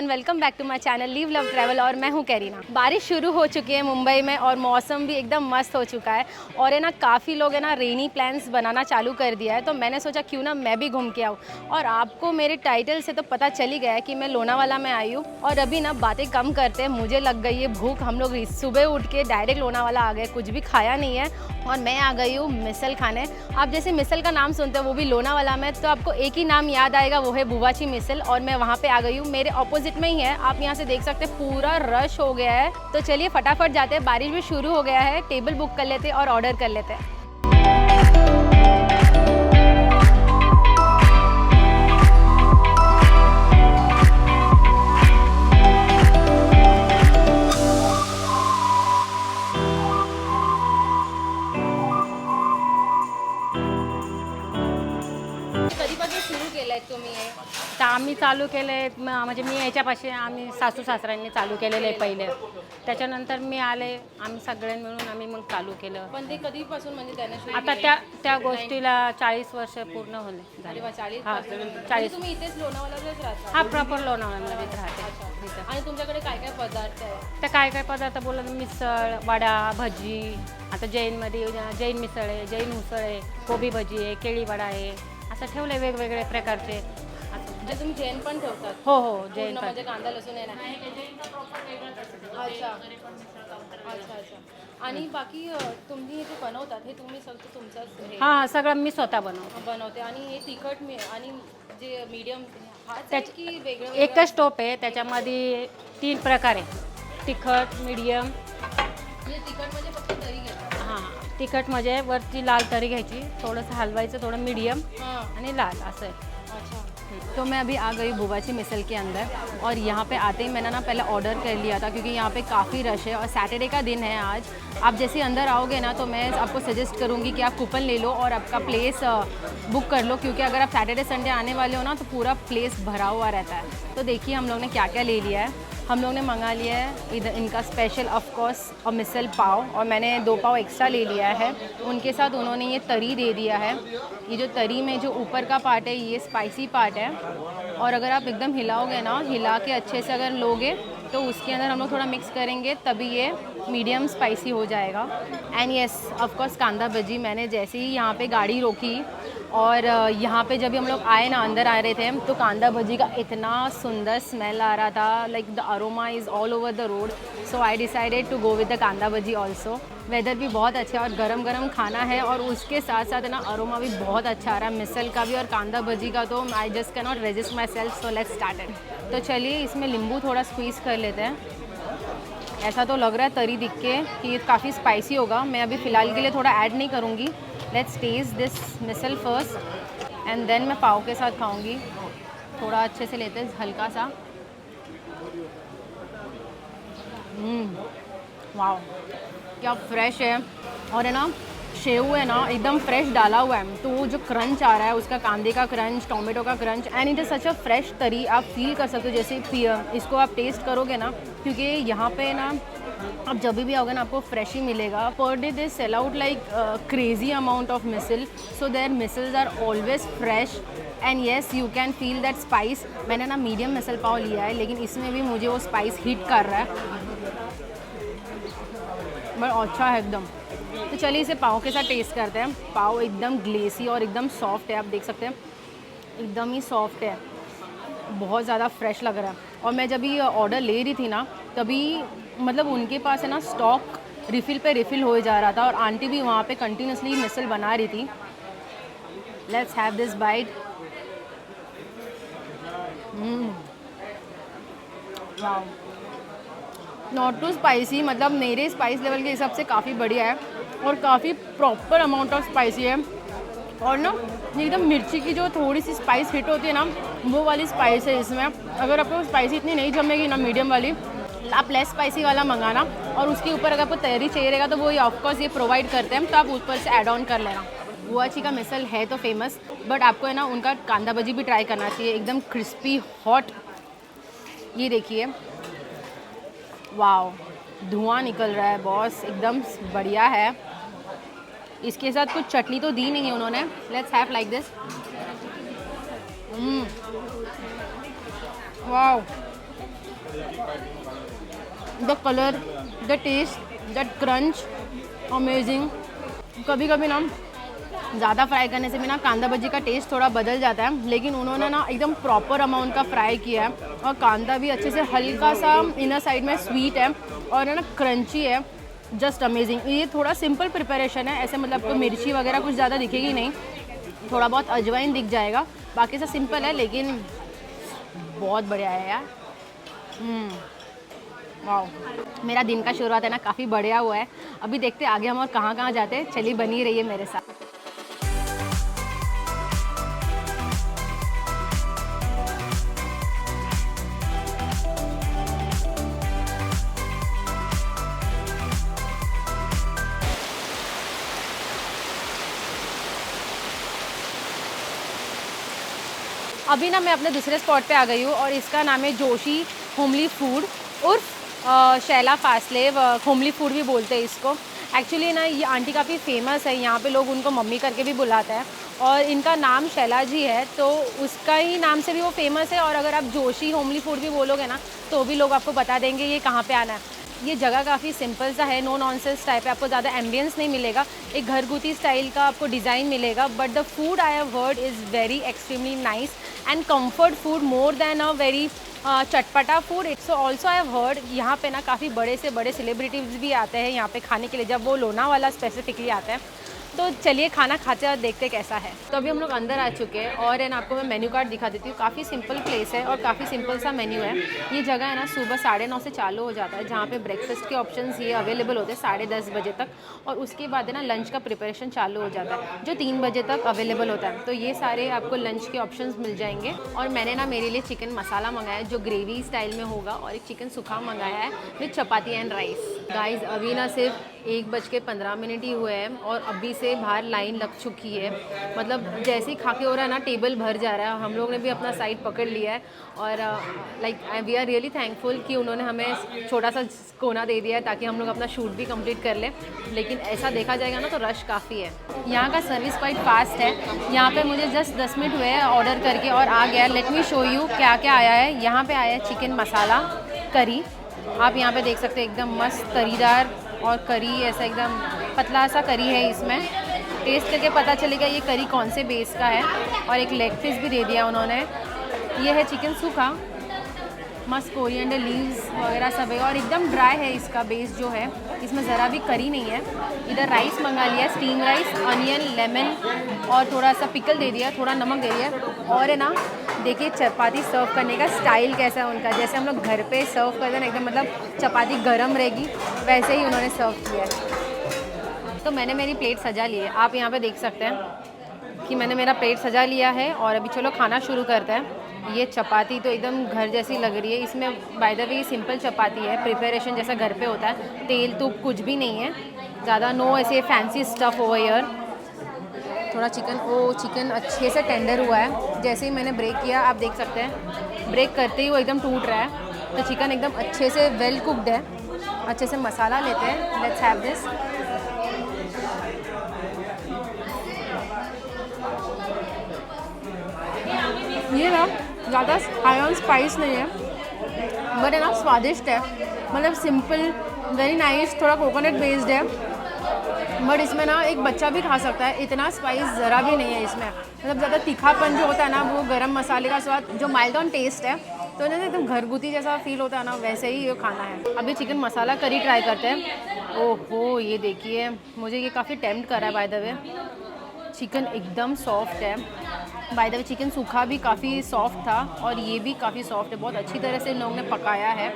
And welcome back to my channel live love travel. और मैं हूं कैरीना। बारिश शुरू हो चुकी है मुंबई में और मौसम भी एकदम मस्त हो चुका है और है ना काफ़ी लोग है ना रेनी प्लान्स बनाना चालू कर दिया है। तो मैंने सोचा क्यों ना मैं भी घूम के आऊँ। और आपको मेरे टाइटल से तो पता चल ही गया है कि मैं लोनावाला में आई हूँ। और अभी ना बातें कम करते हैं, मुझे लग गई है भूख। हम लोग सुबह उठ के डायरेक्ट लोनावाला आ गए, कुछ भी खाया नहीं है और मैं आ गई हूँ मिसल खाने। आप जैसे मिसल का नाम सुनते हैं वो भी लोनावाला में, तो आपको एक ही नाम याद आएगा, वो है बुवाची मिसल। और मैं वहाँ पे आ गई हूँ, मेरे ऑपोजिट में ही है। आप यहाँ से देख सकते हैं पूरा रश हो गया है। तो चलिए फटाफट जाते हैं, बारिश भी शुरू हो गया है। टेबल बुक कर लेते हैं और ऑर्डर कर लेते हैं। कधीपासून सुरू केलंय तुम्ही हे? तर आम्ही चालू केले म्हणजे मी याच्यापाशी आम्ही सासू सासऱ्यांनी चालू केलेलं आहे पहिले. त्याच्यानंतर मी आले, आम्ही सगळ्यांनी मिळून आम्ही मग चालू केलं. पण ते कधीपासून म्हणजे त्याने आता त्या गोष्टीला 40 वर्ष पूर्ण होले झाले. 40 हां, पासून 40. तुम्ही इथेच लोणावळ्यातच राहता? हा प्रॉपर लोणावळ्यामध्येच राहते इथं. आणि तुमच्याकडे काय काय पदार्थ आहे? तर काय काय पदार्थ बोलत, मिसळ, वडा, भजी. आता जैनमध्ये जैन मिसळ आहे, जैन उसळ आहे, कोबी भजी आहे, केळी वडा आहे, असं ठेवले वेगवेगळे प्रकारचे. म्हणजे तुम्ही जैन पण ठेवतात? हो हो, जैन पूर्ण पण. म्हणजे कांदा लसूण आहे ना? अच्छा अच्छा अच्छा. आणि बाकी तुम्ही हे जे बनवतात हे तुम्ही सगळं तुमचंच हे हां, सगळं मी स्वतः बनवते. बनवते. आणि हे तिखट आणि जे मीडियम हाच आहे त्याच की वेगळं एकच टोप आहे, त्याच्यामध्ये 3 प्रकार आहे, तिखट, मीडियम. म्हणजे तिखट म्हणजे फक्त तरी घेतात? हां, तिखट म्हणजे वरती लाल तरी घ्यायची, थोडंसं हलवायचं, थोडं मीडियम हां. आणि लाल असं आहे. अच्छा, तो मैं अभी आ गई बुवाची मिसल के अंदर। और यहाँ पे आते ही मैंने ना पहले ऑर्डर कर लिया था क्योंकि यहाँ पे काफ़ी रश है और सैटरडे का दिन है आज। आप जैसे अंदर आओगे ना तो मैं आपको सजेस्ट करूँगी कि आप कूपन ले लो और आपका प्लेस बुक कर लो, क्योंकि अगर आप सैटरडे संडे आने वाले हो ना तो पूरा प्लेस भरा हुआ रहता है। तो देखिए हम लोग ने क्या क्या ले लिया है। हम लोग ने मंगा लिया है इधर इनका स्पेशल ऑफ कोर्स और मिसल पाव, और मैंने 2 पाव एक्स्ट्रा ले लिया है। उनके साथ उन्होंने ये तरी दे दिया है। ये जो तरी में जो ऊपर का पार्ट है ये स्पाइसी पार्ट है, और अगर आप एकदम हिलाओगे ना, हिला के अच्छे से अगर लोगे तो उसके अंदर हम लोग थोड़ा मिक्स करेंगे तभी ये मीडियम स्पाइसी हो जाएगा। एंड येस ऑफ कोर्स कांदा भजी। मैंने जैसे ही यहाँ पे गाड़ी रोकी और यहाँ पे जब भी हम लोग आए ना, अंदर आ रहे थे तो कांदा भजी का इतना सुंदर स्मेल आ रहा था, like the aroma is all over the road. So I decided to go with the kanda bhaji also. Weather भी बहुत अच्छा है और गरम गरम खाना है, और उसके साथ साथ ना अरोमा भी बहुत अच्छा आ रहा है मिसल का भी और कांदा भजी का। तो I just can not resist my self, so let's start it. तो चलिए इसमें नींबू थोड़ा स्क्वीज़ कर लेते हैं। ऐसा तो लग रहा है तरी दिख के कि ये काफ़ी स्पाइसी होगा। मैं अभी फ़िलहाल के लिए थोड़ा ऐड नहीं करूँगी। Let's taste this misal first and then मैं पाव के साथ खाऊंगी। थोड़ा अच्छे से लेते हैं हल्का सा। वाह, क्या फ्रेश है। और है ना शेव है ना एकदम फ्रेश डाला हुआ है, तो वो जो क्रंच आ रहा है उसका, कांदे का क्रंच, टोमेटो का crunch, and it is such a fresh तरी। आप फील कर सकते हो जैसे इसको आप टेस्ट करोगे ना, क्योंकि यहाँ पे ना आप जब भी आओगे ना आपको फ्रेश ही मिलेगा। Per day they sell out like crazy amount of misal, so their misals are always fresh and yes you can feel that spice. मैंने ना मीडियम मिसल पाव लिया है, लेकिन इसमें भी मुझे वो स्पाइस हिट कर रहा है, बट अच्छा है एकदम। तो चलिए इसे पाव के साथ टेस्ट करते हैं। पाव एकदम ग्लेसी और एकदम सॉफ्ट है, आप देख सकते हैं एकदम ही सॉफ्ट है, बहुत ज़्यादा फ्रेश लग रहा है। और मैं जब ये ऑर्डर ले रही थी ना तभी मतलब उनके पास है ना स्टॉक रिफ़िल पे रिफ़िल हो जा रहा था, और आंटी भी वहाँ पे कंटिन्यूसली मिसल बना रही थी। Let's have this bite. Wow, not too spicy, मतलब मेरे स्पाइस लेवल के हिसाब से काफ़ी बढ़िया है और काफ़ी प्रॉपर अमाउंट ऑफ स्पाइसी है। और ना एकदम मिर्ची की जो थोड़ी सी स्पाइस हिट होती है ना, वो वाली स्पाइस है इसमें। अगर आपको स्पाइसी इतनी नहीं जमेगी ना, मीडियम वाली, आप लेस स्पाइसी वाला मंगाना, और उसके ऊपर अगर आपको तरी चाहिए रहेगा तो वो ये ऑफकोर्स ये प्रोवाइड करते हैं, तो आप ऊपर से ऐड ऑन कर लेना। बुआची का मिसल है तो फेमस, बट आपको है ना उनका कांदा भजी भी ट्राई करना चाहिए, एकदम क्रिस्पी हॉट। ये देखिए, वाओ, धुआं निकल रहा है बॉस, एकदम बढ़िया है। इसके साथ कुछ चटनी तो दी नहीं है उन्होंने। Let's have like this. Wow, the colour, the taste, that crunch, amazing. कभी कभी ना ज़्यादा फ्राई करने से भी ना कांदा भजी का टेस्ट थोड़ा बदल जाता है, लेकिन उन्होंने ना एकदम प्रॉपर अमाउंट का फ्राई किया है और कांदा भी अच्छे से हल्का सा इनर साइड में स्वीट है और है ना क्रंची है, जस्ट अमेजिंग। ये थोड़ा सिंपल प्रिपरेशन है, ऐसे मतलब आपको मिर्ची वगैरह कुछ ज़्यादा दिखेगी नहीं, थोड़ा बहुत अजवाइन दिख जाएगा, बाकी सब सिंपल है लेकिन बहुत बढ़िया है यार। वाह, मेरा दिन का शुरुआत है ना काफ़ी बढ़िया हुआ है। अभी देखते आगे हम और कहाँ कहाँ जाते हैं, चलिए बनी रही है मेरे साथ। अभी ना मैं अपने दूसरे स्पॉट पे आ गई हूँ और इसका नाम है जोशी होमली फूड उर्फ शैला फासलेव होमली फूड भी बोलते हैं इसको। एक्चुअली ना ये आंटी काफ़ी फेमस है, यहाँ पे लोग उनको मम्मी करके भी बुलाते हैं और इनका नाम शैला जी है तो उसका ही नाम से भी वो फेमस है। और अगर आप जोशी होमली फूड भी बोलोगे ना तो भी लोग आपको बता देंगे ये कहाँ पे आना है। ये जगह काफ़ी सिंपल सा है, नो नॉनसेंस टाइप है, आपको ज़्यादा एम्बियंस नहीं मिलेगा, एक घरगुती स्टाइल का आपको डिज़ाइन मिलेगा। But the food I have heard is very extremely nice and comfort food more than a very चटपटा food. It's also I have heard यहाँ पे ना काफ़ी बड़े से बड़े सेलिब्रिटीज़ भी आते हैं यहाँ पे खाने के लिए, जब वो लोनावाला स्पेसिफिकली आते हैं। तो चलिए खाना खाते और देखते कैसा है। तो अभी हम लोग अंदर आ चुके हैं और है ना आपको मैं मेन्यू कार्ड दिखा देती हूँ। काफ़ी सिंपल प्लेस है और काफ़ी सिंपल सा मेन्यू है। ये जगह है ना सुबह 9:30 से चालू हो जाता है, जहाँ पे ब्रेकफास्ट के ऑप्शंस ये अवेलेबल होते हैं 10:30 बजे तक और उसके बाद है ना लंच का प्रिपरेशन चालू हो जाता है जो 3 बजे तक अवेलेबल होता है। तो ये सारे आपको लंच के ऑप्शंस मिल जाएंगे। और मैंने ना मेरे लिए चिकन मसाला मंगाया है जो ग्रेवी स्टाइल में होगा और एक चिकन सूखा मंगाया है with chapati and rice. Guys अभी ना सिर्फ 1:15 ही हुए हैं और अभी से बाहर लाइन लग चुकी है। मतलब जैसे ही खा के हो रहा है ना टेबल भर जा रहा है। हम लोग ने भी अपना साइड पकड़ लिया है और like we are really thankful कि उन्होंने हमें छोटा सा कोना दे दिया है ताकि हम लोग अपना शूट भी कंप्लीट कर लें। लेकिन ऐसा देखा जाएगा ना तो रश काफ़ी है। यहाँ का सर्विस क्वाइट फास्ट है। यहाँ पे मुझे जस्ट 10 मिनट हुए हैं ऑर्डर करके और आ गया। लेट मी शो यू क्या क्या आया है। यहाँ पे आया है चिकन मसाला करी, आप यहाँ पे देख सकते हैं एकदम मस्त तरीदार और करी ऐसा एकदम पतला सा करी है। इसमें टेस्ट करके पता चलेगा ये करी कौन से बेस का है। और एक लेग पीस भी दे दिया उन्होंने। ये है चिकन सूखा, मस्त कोरिएंडर लीव्स वगैरह सब है और एकदम ड्राई है इसका बेस जो है, इसमें ज़रा भी करी नहीं है। इधर राइस मंगा लिया, स्टीम राइस, अनियन, लेमन और थोड़ा सा पिकल दे दिया, थोड़ा नमक दे दिया। और है ना देखिए चपाती सर्व करने का स्टाइल कैसा है उनका, जैसे हम लोग घर पे सर्व करते हैं ना एकदम मतलब चपाती गरम रहेगी वैसे ही उन्होंने सर्व किया है। तो मैंने मेरी प्लेट सजा ली है, आप यहाँ पे देख सकते हैं कि मैंने मेरा प्लेट सजा लिया है और अभी चलो खाना शुरू करते हैं। ये चपाती तो एकदम घर जैसी लग रही है। इसमें बाय द वे सिंपल चपाती है, प्रिपरेशन जैसा घर पे होता है, तेल तो कुछ भी नहीं है ज़्यादा, नो ऐसे फैंसी स्टफ ओवर हियर। थोड़ा चिकन अच्छे से टेंडर हुआ है। जैसे ही मैंने ब्रेक किया आप देख सकते हैं ब्रेक करते ही वो एकदम टूट रहा है। तो चिकन एकदम अच्छे से वेल कुकड है। अच्छे से मसाला लेते हैं, लेट्स हैव दिस। ये ना ज़्यादा हाई ऑन स्पाइस नहीं है बट है ना स्वादिष्ट है, मतलब सिंपल वेरी नाइस, थोड़ा कोकोनट बेस्ड है बट इसमें ना एक बच्चा भी खा सकता है। इतना स्पाइस ज़रा भी नहीं है इसमें, मतलब ज़्यादा तीखापन जो होता है ना वो गरम मसाले का स्वाद जो माइल्ड ऑन टेस्ट है तो ना एकदम घरगुती जैसा फील होता है ना, वैसे ही ये खाना है। अभी चिकन मसाला करी ट्राई करते हैं। ओहो ये देखिए, मुझे ये काफ़ी टेम्प्ट कर रहा है। बाय द वे चिकन एकदम सॉफ्ट है। बाय द वे चिकन सूखा भी काफ़ी सॉफ्ट था और ये भी काफ़ी सॉफ्ट है। बहुत अच्छी तरह से इन लोगों ने पकाया है।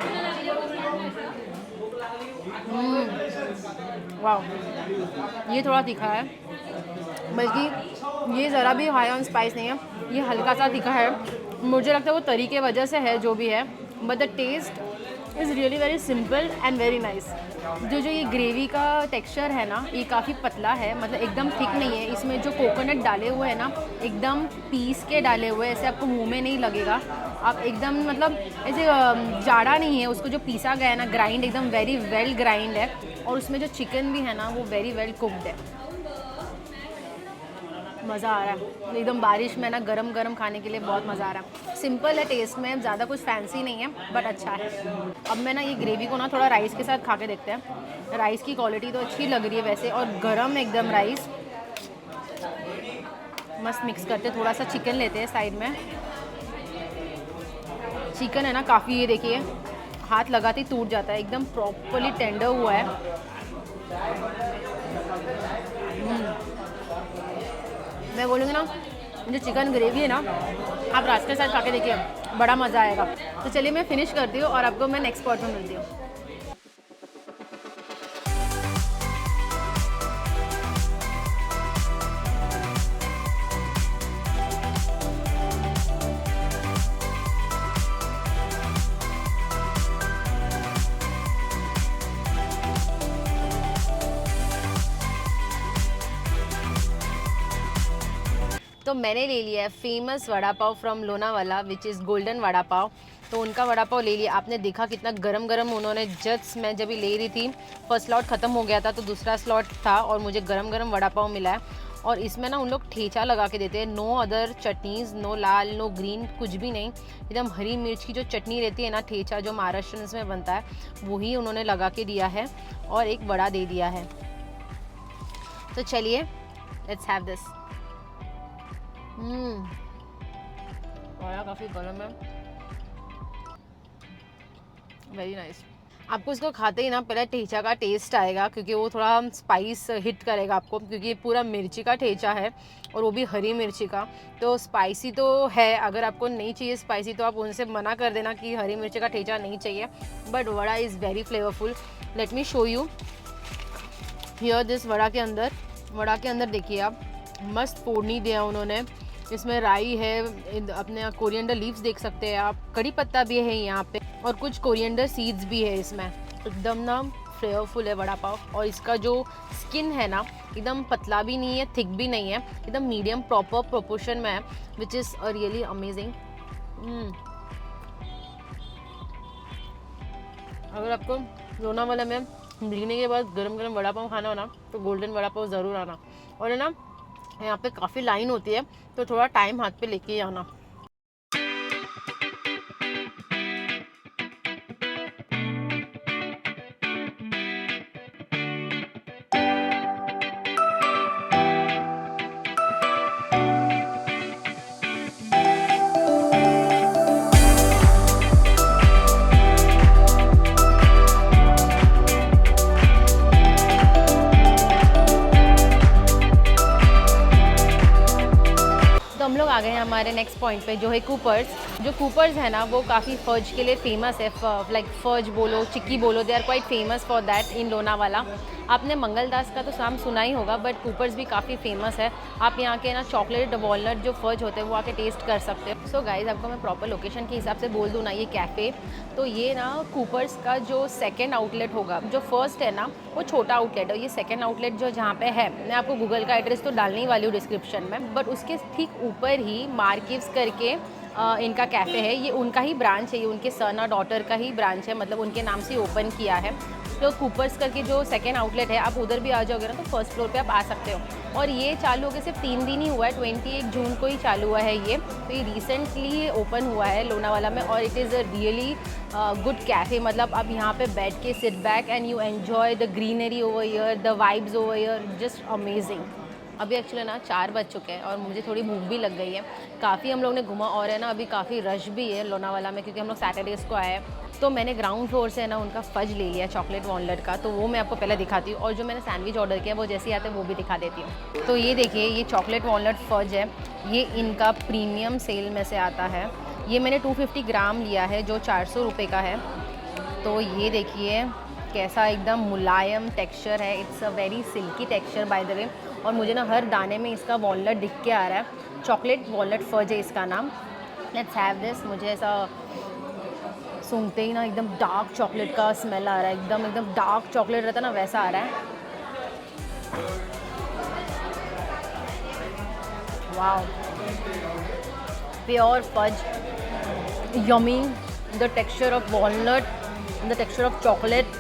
वाह, ये थोड़ा तीखा है, बल्कि ये ज़रा भी हाई ऑन स्पाइस नहीं है, ये हल्का सा तीखा है। मुझे लगता है वो तरी के वजह से है जो भी है, but the taste is really very simple and very nice. जो ये ग्रेवी का टेक्सचर है ना ये काफ़ी पतला है, मतलब एकदम थिक नहीं है। इसमें जो कोकोनट डाले हुए हैं ना एकदम पीस के डाले हुए हैं, ऐसे आपको मुंह में नहीं लगेगा। आप एकदम मतलब ऐसे जाड़ा नहीं है, उसको जो पीसा गया है ना ग्राइंड एकदम वेरी वेल ग्राइंड है। और उसमें जो चिकन भी है ना वो वेरी वेल कुक्ड है। मज़ा आ रहा है एकदम। बारिश में ना गरम गरम खाने के लिए बहुत मज़ा आ रहा है। सिंपल है टेस्ट में, ज़्यादा कुछ फैंसी नहीं है बट अच्छा है। अब मैं ना ये ग्रेवी को ना थोड़ा राइस के साथ खा के देखते हैं। राइस की क्वालिटी तो अच्छी लग रही है वैसे, और गरम एकदम राइस मस्त मिक्स करते। थोड़ा सा चिकन लेते हैं साइड में। चिकन है ना काफ़ी, ये देखिए हाथ लगाते ही टूट जाता है, एकदम प्रॉपरली टेंडर हुआ है। मैं बोलूँगी ना जो चिकन ग्रेवी है ना, आप रात के साथ खा के देखिए, बड़ा मज़ा आएगा। तो चलिए मैं फिनिश करती हूँ और आपको मैं नेक्स्ट पार्ट में मिलती हूँ। तो मैंने ले लिया है famous vada pav from Lonavala which is golden vada pav. तो उनका वड़ा पाव ले लिया। आपने देखा कितना गरम गरम उन्होंने, जस्ट मैं जब ले रही थी फर्स्ट स्लॉट ख़त्म हो गया था तो दूसरा स्लॉट था और मुझे गरम गरम वड़ा पाव मिला है। और इसमें ना उन लोग ठेचा लगा के देते हैं, नो अदर चटनीज़, नो लाल नो ग्रीन, कुछ भी नहीं। एकदम हरी मिर्च की जो चटनी रहती है ना, ठेचा जो महाराष्ट्र में बनता है वही उन्होंने लगा के दिया है और एक वड़ा दे दिया है। तो चलिए लेट्स हैव दिस। वड़ा काफ़ी गर्म है, वेरी नाइस। आपको इसको खाते ही ना पहले ठेचा का टेस्ट आएगा क्योंकि वो थोड़ा स्पाइस हिट करेगा आपको, क्योंकि ये पूरा मिर्ची का ठेचा है और वो भी हरी मिर्ची का। तो स्पाइसी तो है, अगर आपको नहीं चाहिए स्पाइसी तो आप उनसे मना कर देना कि हरी मिर्ची का ठेचा नहीं चाहिए। But vada is very flavourful. Let me show you here this. Vada के अंदर देखिए आप, मस्त फोड़नी दिया उन्होंने। इसमें राई है, अपने कोरिएंडर लीव्स देख सकते हैं आप, कड़ी पत्ता भी है यहाँ पे और कुछ कोरिएंडर सीड्स भी है इसमें। एकदम ना फ्लेवरफुल है वड़ा पाव। और इसका जो स्किन है ना, एकदम पतला भी नहीं है, थिक भी नहीं है, एकदम मीडियम प्रॉपर प्रोपोर्शन में है, विच इज़ रियली अमेजिंग। अगर आपको लोनावाला में मिलने के बाद गरम गरम वड़ा पाव खाना हो ना तो गोल्डन वड़ा पाव ज़रूर आना। और है ना यहाँ पे काफ़ी लाइन होती है तो थोड़ा टाइम हाथ पे लेके ही आना। हम लोग आ गए हैं हमारे नेक्स्ट पॉइंट पे जो है कूपर्स। जो कूपर्स है ना वो काफ़ी फर्ज के लिए फेमस है, लाइक फर्ज बोलो, चिक्की बोलो, they are quite famous for that in Lonavala. आपने मंगलदास का तो नाम सुना ही होगा बट कूपर्स भी काफ़ी फेमस है। आप यहाँ के ना चॉकलेट वॉलनट जो फर्ज होते हैं वो आके टेस्ट कर सकते हो। सो गाइज आपको मैं प्रॉपर लोकेशन के हिसाब से बोल दूँ ना, ये कैफ़े तो ये ना कूपर्स का जो सेकेंड आउटलेट होगा, जो फर्स्ट है ना वो छोटा आउटलेट है, ये सेकेंड आउटलेट जो जहाँ पे है, मैं आपको गूगल का एड्रेस तो डालने ही वाली हूँ डिस्क्रिप्शन में, बट उसके ठीक ऊपर ही मार्किव्स करके इनका कैफ़े है। ये उनका ही ब्रांच है, ये उनके सन और डॉटर का ही ब्रांच है, मतलब उनके नाम से ओपन किया है। तो कूपर्स करके जो सेकेंड आउटलेट है, आप उधर भी आ जाओगे ना तो फर्स्ट फ्लोर पे आप आ सकते हो। और ये चालू हो गया सिर्फ 3 दिन ही हुआ है, 21 जून को ही चालू हुआ है ये। तो ये रिसेंटली ओपन हुआ है लोनावाला में और it is a really good cafe. मतलब आप यहाँ पे बैठ के sit back and you enjoy the greenery over year, the vibes over year, just amazing. अभी एक्चुअली ना 4 बज चुके हैं और मुझे थोड़ी भूख भी लग गई है। काफ़ी हम लोग ने घुमा और है ना अभी काफ़ी रश भी है लोनावाला में क्योंकि हम लोग सैटरडेज़ को आए हैं। तो मैंने ग्राउंड फ्लोर से है ना उनका फज ले लिया चॉकलेट वॉलनट का, तो वो मैं आपको पहले दिखाती हूँ। और जो मैंने सैंडविच ऑर्डर किया वो जैसे ही आते हैं वो भी दिखा देती हूँ। तो ये देखिए, ये चॉकलेट वॉलनट फज है, ये इनका प्रीमियम सेल में से आता है। ये मैंने 250 ग्राम लिया है जो 400 रुपये का है। तो ये देखिए कैसा एकदम मुलायम टेक्सचर है, it's a very silky texture by the way. और मुझे ना हर दाने में इसका वॉलनट दिख के आ रहा है। चॉकलेट वॉलनट फज है इसका नाम। Let's have this. मुझे ऐसा सूंघते ही ना एकदम डार्क चॉकलेट का स्मेल आ रहा है, एकदम डार्क चॉकलेट रहता है ना वैसा आ रहा है। Wow, pure fudge, yummy, the texture of walnut, the texture of chocolate,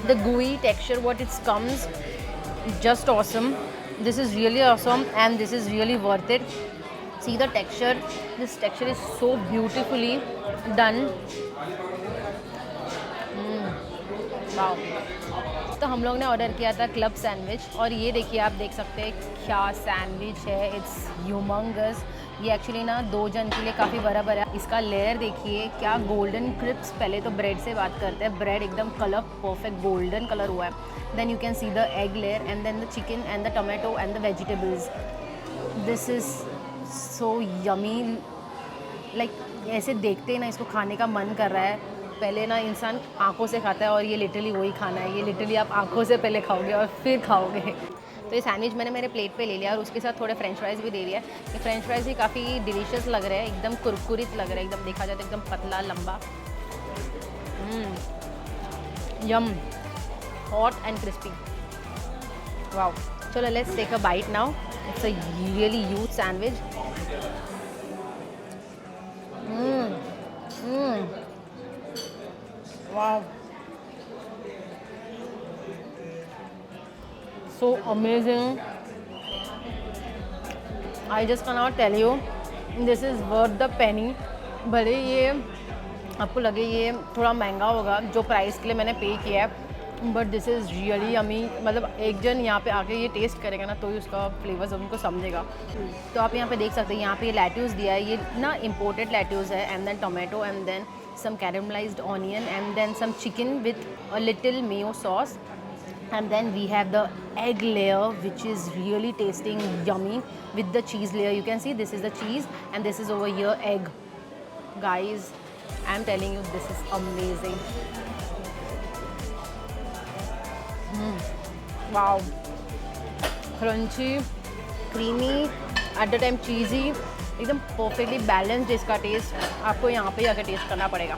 the gooey texture what it comes, just awesome. This is really awesome and this is really worth it. See the texture. This texture is so beautifully done. Wow. तो हम लोग ने order किया था club sandwich और ये देखिए आप देख सकते हैं क्या सैंडविच है। It's humongous. ये एक्चुअली ना 2 जन के लिए काफ़ी बराबर है। इसका लेयर देखिए क्या गोल्डन क्रिप्स। पहले तो ब्रेड से बात करते हैं। ब्रेड एकदम कलर परफेक्ट गोल्डन कलर हुआ है। Then you can see the egg layer and then the chicken and the tomato and the vegetables. This is so yummy. Like ऐसे देखते ही ना इसको खाने का मन कर रहा है। पहले ना इंसान आंखों से खाता है और ये लिटरली वही खाना है। ये लिटरली आप आंखों से पहले खाओगे और फिर खाओगे। तो ये सैंडविच मैंने मेरे प्लेट पे ले लिया और उसके साथ थोड़े फ्रेंच फ्राइज़ भी दे दिया। ये फ्रेंच फ्राइज़ भी काफ़ी डिलीशियस लग रहे हैं, एकदम कुरकुरित लग रहा है। एकदम देखा जाए तो एकदम पतला लंबा। Yum, hot and crispy. Wow. चलो let's take a bite now. It's a really huge sandwich. Wow, so amazing. I just cannot tell you, this is worth the penny. भले ये आपको लगे ये थोड़ा महंगा होगा जो प्राइस के लिए मैंने पे किया है, but this is really yummy. मतलब एक जन यहाँ पे आके ये टेस्ट करेगा ना तो ही उसका फ्लेवर्स उनको समझेगा। तो आप यहाँ पे देख सकते हैं यहाँ पे ये लेट्यूस दिया है। ये ना इम्पोर्टेड लेट्यूस है and then tomato and then some caramelized onion and then some chicken with a little mayo sauce, and then we have the egg layer which is really tasting yummy with the cheese layer. You can see this is the cheese and this is over here egg. Guys, I'm telling you this is amazing. Wow, crunchy, creamy, at the time cheesy, एकदम perfectly balanced इसका test. आपको यहाँ पे आकर test करना पड़ेगा।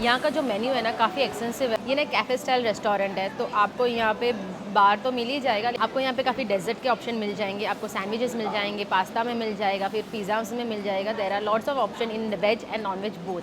यहाँ का जो मेन्यू है ना काफ़ी एक्सपेंसिव है। ये ना कैफ़े स्टाइल रेस्टोरेंट है तो आपको यहाँ पे बार तो मिल ही जाएगा। आपको यहाँ पे काफ़ी डेजर्ट के ऑप्शन मिल जाएंगे, आपको सैंडविचेस मिल जाएंगे, पास्ता में मिल जाएगा, फिर पिज़्ज़ास में मिल जाएगा। There are lots of option in the veg and non veg both.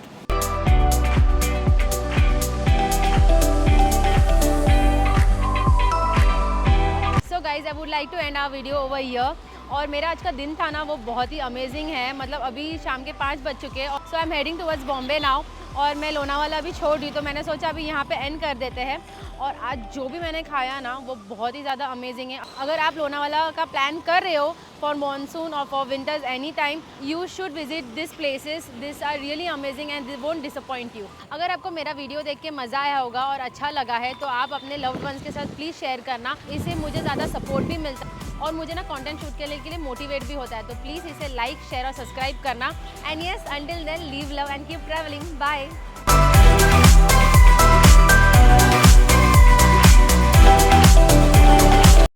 So guys I would like to end our video over here. और मेरा आज का दिन था ना वो बहुत ही अमेजिंग है। मतलब अभी शाम के 5 बज चुके हैं। So I am heading towards Bombay now. और मैं लोनावाला भी छोड़ दी तो मैंने सोचा अभी यहाँ पे एंड कर देते हैं। और आज जो भी मैंने खाया ना वो बहुत ही ज़्यादा अमेजिंग है। अगर आप लोनावाला का प्लान कर रहे हो फॉर मॉनसून और for winters any time, you should visit this places. This are really amazing and this won't disappoint you. अगर आपको मेरा वीडियो देख के मज़ा आया होगा और अच्छा लगा है तो आप अपने लव्ड वंस के साथ प्लीज़ शेयर करना। इससे मुझे ज़्यादा सपोर्ट भी मिलता है और मुझे ना कंटेंट शूट के लिए मोटिवेट भी होता है। तो प्लीज़ इसे लाइक शेयर और सब्सक्राइब करना। And yes, until then leave love and keep travelling. Bye.